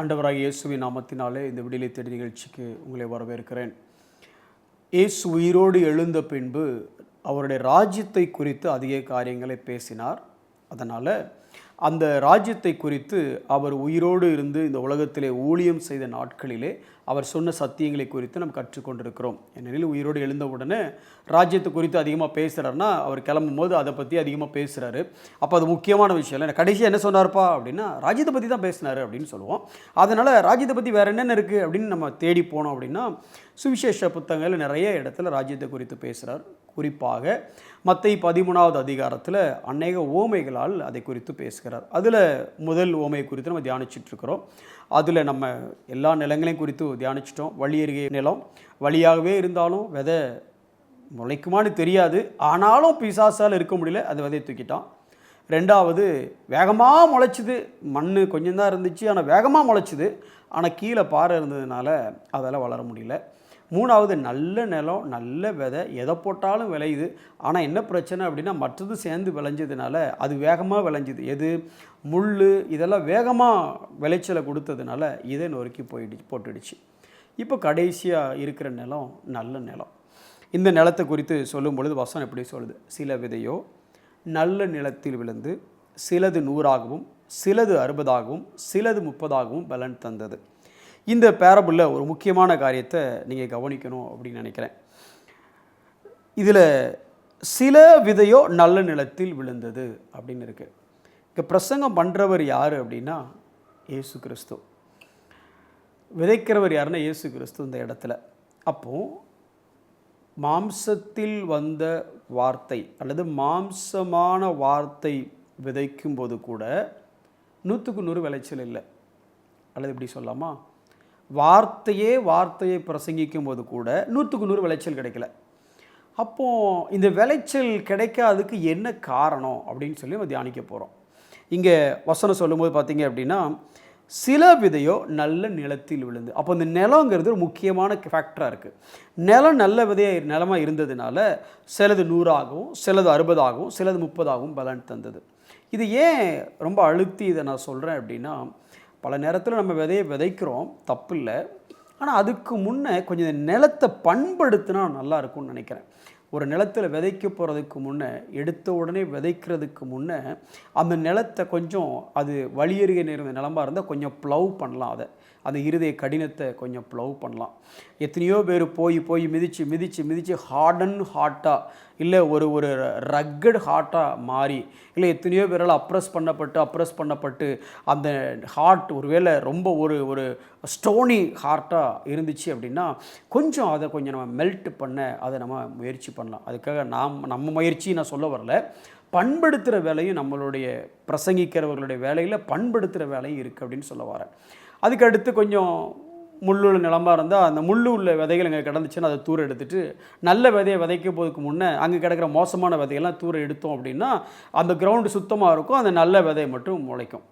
ஆண்டவராகிய இயேசுவின் நாமத்தினாலே இந்த விடுதலை தேடி நிகழ்ச்சிக்கு உங்களை வரவேற்கிறேன். இயேசு உயிரோடு எழுந்த பின்பு அவருடைய ராஜ்யத்தை குறித்து அதிக காரியங்களை பேசினார். அதனால் அந்த ராஜ்யத்தை குறித்து அவர் உயிரோடு இருந்து இந்த உலகத்திலே ஊழியம் செய்த நாட்களிலே அவர் சொன்ன சத்தியங்களை குறித்து நம்ம கற்றுக்கொண்டிருக்கிறோம். ஏனெனில் உயிரோடு எழுந்த உடனே ராஜ்யத்தை குறித்து அதிகமாக பேசுகிறாருன்னா அவர் கிளம்பும் போது அதை பற்றி அதிகமாக பேசுகிறாரு. அப்போ அது முக்கியமான விஷயம் இல்லை. கடைசியாக என்ன சொன்னார்ப்பா அப்படின்னா ராஜ்யத்தை பற்றி தான் பேசினார் அப்படின்னு சொல்லுவோம். அதனால் ராஜ்யத்தை பற்றி வேறு என்னென்ன இருக்குது அப்படின்னு நம்ம தேடி போனோம் அப்படின்னா சுவிசேஷ புத்தகங்கள் நிறைய இடத்துல ராஜ்யத்தை குறித்து பேசுகிறார். குறிப்பாக மத்தேயு 13வது அதிகாரத்தில் அநேக ஓமைகளால் அதை குறித்து பேசுகிறார். அதில் முதல் ஓமையை குறித்து நம்ம தியானிச்சிட்ருக்கிறோம். அதில் நம்ம எல்லா நிலங்களையும் குறித்து தியானிச்சிட்டோம். வழி அருகே நிலம் வழியாகவே இருந்தாலும் விதை முளைக்குமான்னு தெரியாது, ஆனாலும் பிசாசால் இருக்க முடியல, அந்த விதையை தூக்கிட்டான். ரெண்டாவது வேகமாக முளைச்சிது, மண் கொஞ்சம் தான் இருந்துச்சு, ஆனால் வேகமாக முளைச்சிது, ஆனால் கீழே பாறை இருந்ததுனால அதால் வளர முடியல. மூணாவது நல்ல நிலம், நல்ல விதை, எதை போட்டாலும் விளையுது, ஆனால் என்ன பிரச்சனை அப்படின்னா மற்றது சேர்ந்து விளைஞ்சதுனால அது வேகமாக விளைஞ்சிது. எது முள் இதெல்லாம் வேகமாக விளைச்சலை கொடுத்ததுனால இதை நொறுக்கி போட்டுடுச்சு. இப்போ கடைசியாக இருக்கிற நிலம் நல்ல நிலம். இந்த நிலத்தை குறித்து சொல்லும் பொழுது வசனம் எப்படி சொல்லுது? சில விதையோ நல்ல நிலத்தில் விழுந்து சிலது 100ஆகவும் சிலது 60ஆகவும் சிலது 30ஆகவும் பலன் தந்தது. இந்த பேரபிளில் ஒரு முக்கியமான காரியத்தை நீங்கள் கவனிக்கணும் அப்படின்னு நினைக்கிறேன். இதில் சில விதையோ நல்ல நிலத்தில் விழுந்தது அப்படின்னு இருக்கு. இங்கே பிரசங்கம் பண்ணுறவர் யார் அப்படின்னா இயேசு கிறிஸ்து. விதைக்கிறவர் யாருன்னா இயேசு கிறிஸ்து இந்த இடத்துல. அப்போது மாம்சத்தில் வந்த வார்த்தை அல்லது மாம்சமான வார்த்தை விதைக்கும் போது கூட 100க்கு 100 விளைச்சல் இல்லை. அல்லது இப்படி சொல்லாமா, வார்த்தையை பிரசங்கிக்கும் போது கூட 100க்கு 100 விளைச்சல் கிடைக்கல. அப்போது இந்த விளைச்சல் கிடைக்காததுக்கு என்ன காரணம் அப்படின்னு சொல்லி நம்ம தியானிக்க போகிறோம். இங்கே வசனம் சொல்லும்போது பார்த்தீங்க அப்படின்னா சில விதையோ நல்ல நிலத்தில் விழுந்து. அப்போ இந்த நிலங்கிறது ஒரு முக்கியமான ஃபேக்டராக இருக்குது. நிலம் நல்ல நிலமாக இருந்ததுனால சிலது 100ஆகவும் சிலது 60ஆகவும் சிலது 30ஆகவும் பலன் தந்தது. இது ஏன் ரொம்ப அழுத்தி இதை நான் சொல்கிறேன் அப்படின்னா, பல நேரத்தில் நம்ம விதையை விதைக்கிறோம், தப்பு இல்லை, ஆனால் அதுக்கு முன்னே கொஞ்சம் நிலத்தை பண்படுத்தினா நல்லா இருக்கும்னு நினைக்கிறேன். ஒரு நிலத்தில் விதைக்க போகிறதுக்கு முன்னே, எடுத்த உடனே விதைக்கிறதுக்கு முன்னே அந்த நிலத்தை கொஞ்சம், அது வழியருகே நேர்ந்த நிலமாக இருந்தால் கொஞ்சம் ப்ளவ் பண்ணலாம். அந்த இருதய கடினத்தை கொஞ்சம் ப்ளவ் பண்ணலாம். எத்தனையோ பேர் போய் மிதித்து ஹார்ட்டாக இல்லை ஒரு ரக்கட் ஹார்ட்டாக மாறி, இல்லை எத்தனையோ பேரால் அப்ரெஸ் பண்ணப்பட்டு அந்த ஹார்ட் ஒருவேளை ரொம்ப ஒரு ஸ்டோனி ஹார்ட்டாக இருந்துச்சு அப்படின்னா கொஞ்சம் அதை கொஞ்சம் நம்ம மெல்ட் பண்ண அதை நம்ம முயற்சி பண்ணலாம். அதுக்காக நம்ம முயற்சி நான் சொல்ல வரல, பண்படுத்துகிற வேலையும் நம்மளுடைய பிரசங்கிக்கிறவர்களுடைய வேலையில் பண்படுத்துகிற வேலையும் இருக்குது அப்படின்னு சொல்ல வரேன். அதுக்கு அடுத்து கொஞ்சம் முள்ளுள்ள நிலமாக இருந்தால் அந்த முள்ளு உள்ள விதைகள் அங்கே கிடந்துச்சுன்னா அதை தூர எடுத்துகிட்டு நல்ல விதையை விதைக்க போதுக்கு முன்னே அங்கே கிடக்கிற மோசமான விதையெல்லாம் தூர எடுத்தோம் அப்படின்னா அந்த கிரவுண்டு சுத்தமாக இருக்கும், அந்த நல்ல விதையை மட்டும் முளைக்கும்.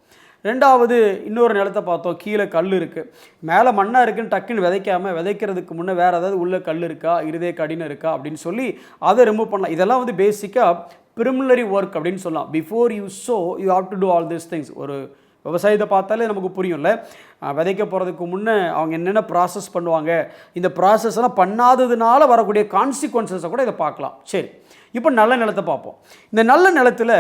ரெண்டாவது இன்னொரு நிலத்தை பார்த்தோம், கீழே கல் இருக்குது, மேலே மண்ணாக இருக்குன்னு டக்குன்னு விதைக்கிறதுக்கு முன்னே வேறு ஏதாவது உள்ள கல் இருக்கா, இருதய கடினம் இருக்கா அப்படின்னு சொல்லி அதை ரிமூவ் பண்ணலாம். இதெல்லாம் பேசிக்காக ப்ரிமினரி ஒர்க் அப்படின்னு சொல்லலாம். Before you so you have to do all this things. ஒரு விவசாயத்தை பார்த்தாலே நமக்கு புரியும்ல, விதைக்க போகிறதுக்கு முன்னே அவங்க என்னென்ன ப்ராசஸ் பண்ணுவாங்க, இந்த ப்ராசஸ்லாம் பண்ணாததுனால வரக்கூடிய கான்சிக்வன்சஸை கூட இதை பார்க்கலாம். சரி, இப்போ நல்ல நிலத்தை பார்ப்போம். இந்த நல்ல நிலத்தில்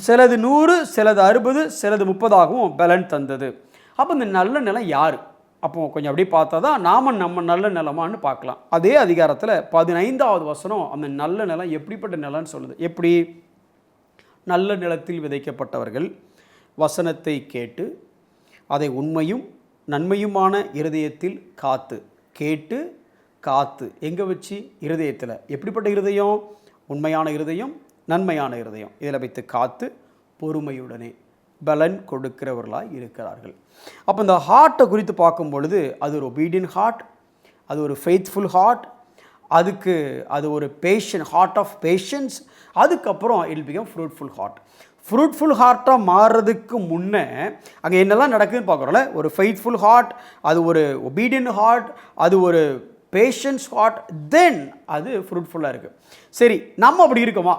சிலது 100 சிலது 60 சிலது 30ஆகவும் பலன் தந்தது. அப்போ இந்த நல்ல நிலம் யார்? அப்போ கொஞ்சம் அப்படி பார்த்தா தான் நம்ம நல்ல நிலமான்னு பார்க்கலாம். அதே அதிகாரத்தில் 15வது வசனம் அந்த நல்ல நிலம் எப்படிப்பட்ட நிலம்னு சொல்லுது. எப்படி? நல்ல நிலத்தில் விதைக்கப்பட்டவர்கள் வசனத்தை கேட்டு அதை உண்மையும் நன்மையுமான இருதயத்தில் காத்து எங்கே வச்சு? இருதயத்தில். எப்படிப்பட்ட இருதயம்? உண்மையான இருதயம், நன்மையான இருதயம், இதில் வைத்து காத்து பொறுமையுடனே பலன் கொடுக்கிறவர்களாக இருக்கிறார்கள். அப்போ இந்த ஹார்ட்டை குறித்து பார்க்கும் பொழுது அது ஒரு ஒபீடியன்ட் ஹார்ட், அது ஒரு ஃபெய்த்ஃபுல் ஹார்ட், அது ஒரு ஹார்ட் ஆஃப் பேஷன்ஸ். அதுக்கப்புறம் இட் பிகம் ஃப்ரூட்ஃபுல் ஹார்ட்டாக மாறுறதுக்கு முன்னே அங்கே என்னெல்லாம் நடக்குதுன்னு பார்க்குறோம்ல. ஒரு ஃபெய்த்ஃபுல் ஹார்ட், அது ஒரு ஒபீடியன்ட் ஹார்ட், அது ஒரு பேஷன்ஸ் ஹார்ட், தென் அது ஃப்ரூட்ஃபுல்லாக இருக்குது. சரி, நம்ம அப்படி இருக்கோமா?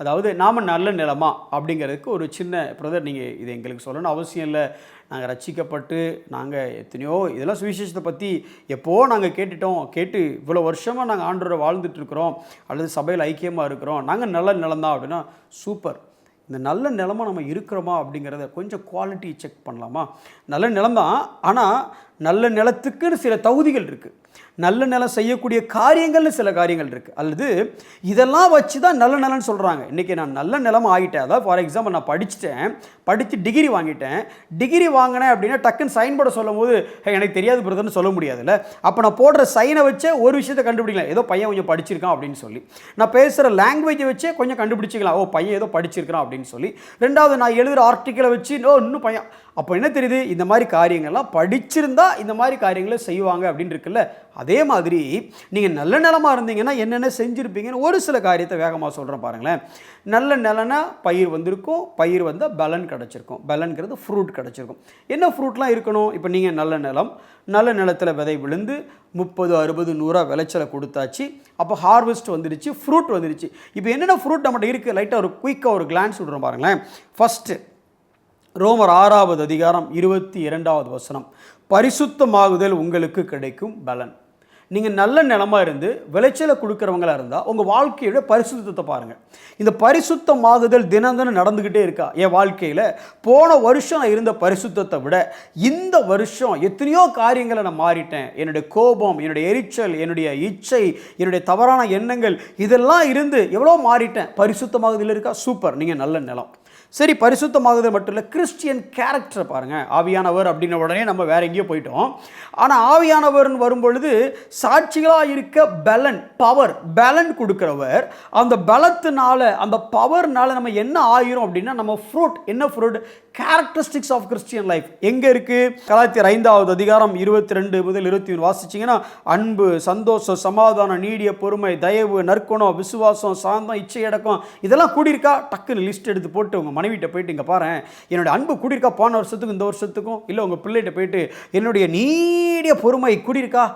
அதாவது நாம் நல்ல நிலமா அப்படிங்கிறதுக்கு ஒரு சின்ன பிரதர், நீங்கள் இது எங்களுக்கு சொல்லணும்னு அவசியம் இல்லை. நாங்கள் ரட்சிக்கப்பட்டு நாங்கள் எத்தனையோ இதெல்லாம் சுவிசேஷத்தை பற்றி எப்போ நாங்கள் கேட்டு இவ்வளோ வருஷமாக நாங்கள் ஆண்டவரை வாழ்ந்துட்டுருக்குறோம், அல்லது சபையில் ஐக்கியமாக இருக்கிறோம், நாங்கள் நல்ல நிலம்தான் அப்படின்னா சூப்பர். இந்த நல்ல நிலமா நம்ம இருக்கிறோமா அப்படிங்கிறத கொஞ்சம் குவாலிட்டி செக் பண்ணலாமா? நல்ல நிலம்தான், ஆனால் நல்ல நிலத்துக்குன்னு சில தகுதிகள் இருக்குது. நல்ல நிலம் செய்யக்கூடிய காரியங்கள்னு சில காரியங்கள் இருக்குது. அல்லது இதெல்லாம் வச்சு தான் நல்ல நிலம்னு சொல்கிறாங்க. இன்றைக்கி நான் நல்ல நிலம் ஆகிட்டேன். அதாவது ஃபார் எக்ஸாம்பிள் நான் படித்து டிகிரி வாங்கிட்டேன். டிகிரி வாங்கினேன் அப்படின்னா டக்குன்னு சைன் போட சொல்லும் போது எனக்கு தெரியாது பிரதர்னு சொல்ல முடியாதுல்ல. அப்போ நான் போடுற சைனை வச்சே ஒரு விஷயத்தை கண்டுபிடிக்கலாம், ஏதோ பையன் கொஞ்சம் படிச்சிருக்கான் அப்படின்னு சொல்லி. நான் பேசுகிற லாங்குவேஜை வச்சே கொஞ்சம் கண்டுபிடிச்சிக்கலாம், ஓ பையன் ஏதோ படிச்சிருக்கான் அப்படின்னு சொல்லி. ரெண்டாவது நான் எழுதுகிற ஆர்டிக்கலை வச்சு இன்னும் பையன். அப்போ என்ன தெரியுது, இந்த மாதிரி காரியங்கள்லாம் படிச்சிருந்தா இந்த மாதிரி காரியங்களை செய்வாங்க அப்படின்னு இருக்குல்ல. அதே மாதிரி நீங்கள் நல்ல நிலமாக இருந்தீங்கன்னா என்னென்ன செஞ்சுருப்பீங்கன்னு ஒரு சில காரியத்தை வேகமாக சொல்கிறேன் பாருங்களேன். நல்ல நிலனா பயிர் வந்திருக்கும், பயிர் வந்தால் பலன் கிடச்சிருக்கும், பலன்கிறது ஃப்ரூட் கிடச்சிருக்கும். என்ன ஃப்ரூட்லாம் இருக்கணும்? இப்போ நீங்கள் நல்ல நிலத்தில் விதை விழுந்து 30, 60, 100 விளைச்சலை கொடுத்தாச்சு. அப்போ ஹார்வெஸ்ட் வந்துடுச்சு, ஃப்ரூட் வந்துடுச்சு. இப்போ என்னென்ன ஃப்ரூட் நம்மகிட்ட இருக்குது, லைட்டாக ஒரு குயிக்காக ஒரு கிளான்ஸ் விடுறோம் பாருங்களேன். ஃபஸ்ட்டு ரோமர் 6வது அதிகாரம் 22வது வசனம், பரிசுத்தமாகுதல் உங்களுக்கு கிடைக்கும் பலன். நீங்கள் நல்ல நிலமாக இருந்து விளைச்சலை கொடுக்குறவங்களா இருந்தால் உங்கள் வாழ்க்கையோட பரிசுத்தத்தை பாருங்கள். இந்த பரிசுத்தமாகுதல் தினம் நடந்துக்கிட்டே இருக்கா என் வாழ்க்கையில்? போன வருஷம் நான் இருந்த பரிசுத்தத்தை விட இந்த வருஷம் எத்தனையோ காரியங்களை நான் மாறிட்டேன். என்னுடைய கோபம், என்னுடைய எரிச்சல், என்னுடைய இச்சை, என்னுடைய தவறான எண்ணங்கள் இதெல்லாம் இருந்து எவ்வளோ மாறிட்டேன். பரிசுத்தமாகுதல் இருக்கா? சூப்பர், நீங்கள் நல்ல நிலம். சரி, பரிசுத்தமாகுது மட்டும் இல்லை, கிறிஸ்டியன் கேரக்டரை பாருங்கள். ஆவியானவர் அப்படின்ன உடனே நம்ம வேற எங்கேயோ போயிட்டோம். ஆனால் ஆவியானவர்னு வரும்பொழுது சாட்சிகளாக இருக்க பலன் கொடுக்குறவர். அந்த பலத்தினால, அந்த பவர்னால நம்ம என்ன ஆயிரும் அப்படின்னா நம்ம ஃப்ரூட். என்ன fruit? Characteristics of Christian life எங்கே இருக்குது? கலாத்தியர் 5வது அதிகாரம் 22 முதல் 23 வாசிச்சிங்கன்னா, அன்பு, சந்தோஷம், சமாதானம், நீடிய பொறுமை, தயவு, நற்குணம், விசுவாசம், சாந்தம், இச்சையடக்கம் இதெல்லாம் கூடியிருக்கா? டக்குன்னு லிஸ்ட் எடுத்து போட்டு உங்கள் மனைவிட்ட போயிட்டு, இங்கே பாரு என்னுடைய அன்பு கூடியிருக்கா போன வருஷத்துக்கும் இந்த வருஷத்துக்கும், இல்லை உங்கள் பிள்ளைகிட்ட போயிட்டு என்னுடைய நீடிய பொறுமை கூடியிருக்கா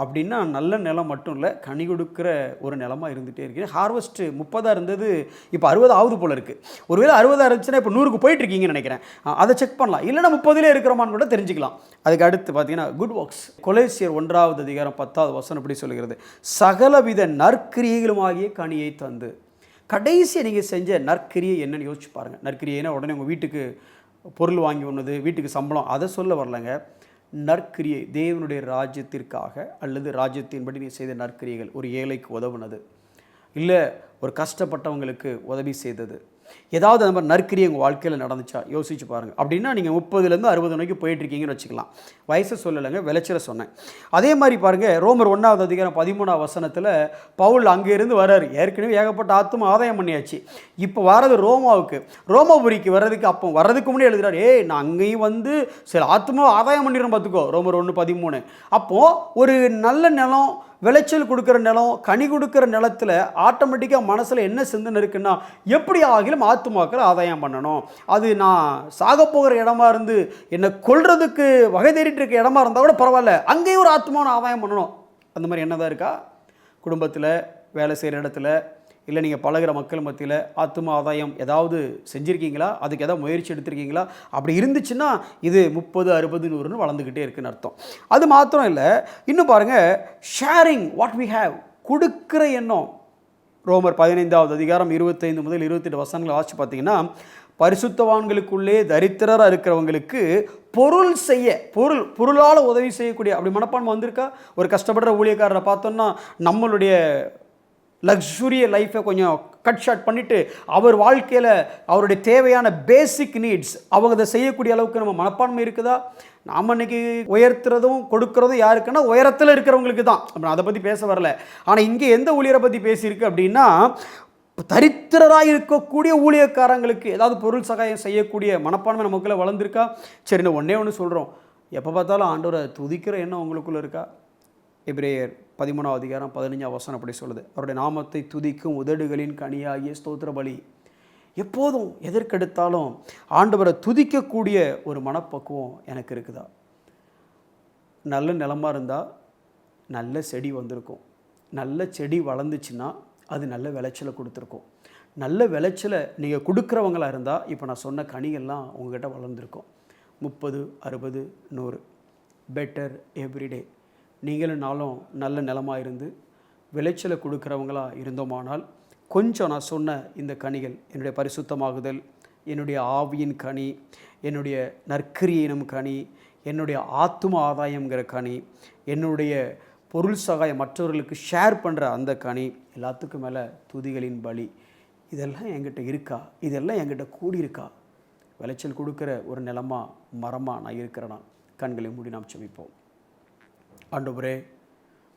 அப்படின்னா நல்ல நிலம் மட்டும் இல்லை, கனி கொடுக்குற ஒரு நிலமாக இருந்துகிட்டே இருக்குது. ஹார்வெஸ்ட்டு 30 இருந்தது, இப்போ 60 ஆகுது போல் இருக்குது. ஒருவேளை 60 இருந்துச்சுன்னா இப்போ 100க்கு போயிட்டுருக்கீங்கன்னு நினைக்கிறேன். அதை செக் பண்ணலாம். இல்லைனா 30 இருக்கிறோமான்னு கூட தெரிஞ்சுக்கலாம். அதுக்கு அடுத்து பார்த்தீங்கன்னா குட் ஒர்க்ஸ். கொலேசியர் 1வது அதிகாரம் 10வது வசனம் எப்படி சொல்லுகிறது, சகலவித நற்கிரியைகளுமாகிய கனியை தந்து. கடைசியாக நீங்கள் செஞ்ச நற்கிரியை என்னன்னு யோசிச்சு பாருங்கள். நற்கிரியைனா உடனே உங்கள் வீட்டுக்கு பொருள் வாங்கி ஒன்றுது, வீட்டுக்கு சம்பளம், அதை சொல்ல வரலங்க. நற்கிரியை தேவனுடைய ராஜ்யத்திற்காக அல்லது ராஜ்யத்தின்படி நீ செய்த நற்கிரியைகள். ஒரு ஏழைக்கு உதவுனது, இல்லை ஒரு கஷ்டப்பட்டவங்களுக்கு உதவி செய்தது, ஏதாவது அந்த மாதிரி நற்கிரியை உங்கள் வாழ்க்கையில் நடந்துச்சா யோசிச்சு பாருங்கள். அப்படின்னா நீங்கள் 30லேருந்து 60 வரைக்கும் போயிட்டுருக்கீங்கன்னு வச்சுக்கலாம். வயசை சொல்லலைங்க, விளைச்சலை சொன்னேன். அதே மாதிரி பாருங்கள், ரோமர் 1வது அதிகாரம் 13வது வசனத்தில் பவுல் அங்கேருந்து வர்றாரு. ஏற்கனவே ஏகப்பட்ட ஆத்துமா ஆதாயம் பண்ணியாச்சு. இப்போ வர்றது ரோமாபுரிக்கு வர்றதுக்கு, அப்போ வர்றதுக்கு முன்னே எழுதுறாரு, நான் அங்கேயும் வந்து சில ஆத்துமா ஆதாயம் பண்ணிடுறோம் பார்த்துக்கோ. ரோமர் 1:13. அப்போது ஒரு நல்ல நிலம், விளைச்சல் கொடுக்குற நிலம், கனி கொடுக்குற நிலத்தில் ஆட்டோமேட்டிக்காக மனசில் என்ன சிந்தனை இருக்குன்னா, எப்படி ஆகிலும் ஆத்துமாக்களை ஆதாயம் பண்ணணும். அது நான் சாக போகிற இடமா இருந்து என்னை கொல்றதுக்கு வகை தேடிட்டு இருக்க இடமா இருந்தால் கூட பரவாயில்ல, அங்கேயும் ஒரு ஆத்மாவை ஆதாயம் பண்ணணும். அந்த மாதிரி என்னதான் இருக்கா? குடும்பத்தில், வேலை செய்கிற இடத்துல, இல்லை நீங்கள் பழகிற மக்கள் மத்தியில் ஆத்தும ஆதாயம் ஏதாவது செஞ்சுருக்கீங்களா? அதுக்கு ஏதாவது முயற்சி எடுத்திருக்கீங்களா? அப்படி இருந்துச்சுன்னா இது 30, 60, 100ன்னு வளர்ந்துக்கிட்டே இருக்குன்னு அர்த்தம். அது மாத்திரம் இல்லை, இன்னும் பாருங்கள், ஷேரிங் வாட் வி ஹேவ், கொடுக்குற எண்ணம். ரோமர் 15வது அதிகாரம் 25 முதல் 28 வசனங்களை வாசித்து பார்த்தீங்கன்னா, பரிசுத்தவான்களுக்குள்ளே தரித்திரராக இருக்கிறவங்களுக்கு பொருளால் உதவி செய்யக்கூடிய அப்படி மனப்பான்மை வந்திருக்கா? ஒரு கஷ்டப்படுற ஊழியக்காரரை பார்த்தோன்னா நம்மளுடைய லக்ஸுரிய லைஃப்பை கொஞ்சம் கட் ஷார்ட் பண்ணிவிட்டு அவர் வாழ்க்கையில் அவருடைய தேவையான பேசிக் நீட்ஸ் அவங்க அதை செய்யக்கூடிய அளவுக்கு நம்ம மனப்பான்மை இருக்குதா? நாம் இன்றைக்கி உயர்த்துறதும் கொடுக்குறதும் யாருக்குன்னா உயரத்தில் இருக்கிறவங்களுக்கு தான். நான் அதை பற்றி பேச வரல. ஆனால் இங்கே எந்த ஊழியரை பற்றி பேசியிருக்கு அப்படின்னா, தரித்திரராக இருக்கக்கூடிய ஊழியக்காரங்களுக்கு ஏதாவது பொருள் சகாயம் செய்யக்கூடிய மனப்பான்மை நமக்குள்ளே வளர்ந்துருக்கா? சரி, நான் ஒன்று சொல்கிறோம், எப்போ பார்த்தாலும் ஆண்டவரை துதிக்கிற எண்ணம் உங்களுக்குள்ளே இருக்கா? எபிரேயர் 13வது அதிகாரம் 15வது வசனம் அப்படி சொல்லுது, அவருடைய நாமத்தை துதிக்கும் உதடுகளின் கனியாகிய ஸ்தோத்திர பலி. எப்போதும் எதற்கெடுத்தாலும் ஆண்டவரை துதிக்கக்கூடிய ஒரு மனப்பக்குவம் எனக்கு இருக்குதா? நல்ல நிலமாக இருந்தால் நல்ல செடி வந்திருக்கும். நல்ல செடி வளர்ந்துச்சுன்னா அது நல்ல விளைச்சலை கொடுத்துருக்கும். நல்ல விளைச்சலை நீங்கள் கொடுக்குறவங்களா இருந்தால் இப்போ நான் சொன்ன கனிகள்லாம் உங்கள்கிட்ட வளர்ந்துருக்கும். 30, 60, 100. Better everyday. நீங்களும் நாளும் நல்ல நிலமாக இருந்து விளைச்சலை கொடுக்குறவங்களா இருந்தோமானால், கொஞ்சம் நான் சொன்ன இந்த கனிகள், என்னுடைய பரிசுத்தமாகுதல், என்னுடைய ஆவியின் கனி, என்னுடைய நற்கிரியையினும் கனி, என்னுடைய ஆத்தும ஆதாயங்கிற கனி, என்னுடைய பொருள் சகாயம் மற்றவர்களுக்கு ஷேர் பண்ணுற அந்த கனி, எல்லாத்துக்கும் மேலே துதிகளின் பலி, இதெல்லாம் என்கிட்ட இருக்கா? இதெல்லாம் என்கிட்ட கூடியிருக்கா? விளைச்சல் கொடுக்குற ஒரு நிலமா மரமாக நான் இருக்கிறேனா? கண்களை மூடி நாம் செபிப்போம். ஆண்டவரே,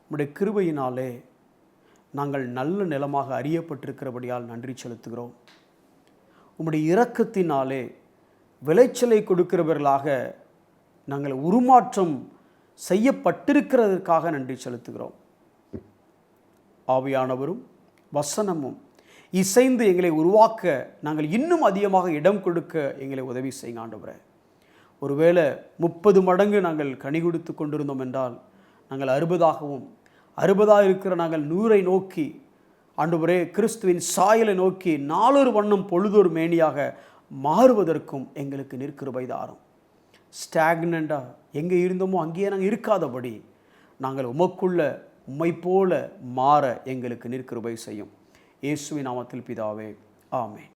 உம்முடைய கிருபையினாலே நாங்கள் நல்ல நிலமாக அறியப்பட்டிருக்கிறபடியால் நன்றி செலுத்துகிறோம். உம்முடைய இரக்கத்தினாலே விளைச்சலை கொடுக்கிறவர்களாக நாங்கள் உருமாற்றம் செய்யப்பட்டிருக்கிறதற்காக நன்றி செலுத்துகிறோம். ஆவியானவரும் வசனமும் இசைந்து எங்களை உருவாக்க நாங்கள் இன்னும் அதிகமாக இடம் கொடுக்க எங்களை உதவி செய்யுங்க ஆண்டவரே. ஒருவேளை 30 மடங்கு நாங்கள் கனி கொடுத்து கொண்டிருந்தோம் என்றால், நாங்கள் 60ஆகவும், 60ஆக இருக்கிற நாங்கள் 100ஐ நோக்கி ஆண்டவரே, கிறிஸ்துவின் சாயலை நோக்கி நாளொரு வண்ணம் பொழுதொரு மேனியாக மாறுவதற்கும் எங்களுக்கு நிற்கிருபை தாரும். ஸ்டாக்னண்டாக எங்கே இருந்தோமோ அங்கேயே நாங்கள் இருக்காதபடி நாங்கள் உமக்குள்ள உம்மை போல மாற எங்களுக்கு நிற்கிருபை செய்யும். இயேசுவின் நாமத்தில் பிதாவே, ஆமென்.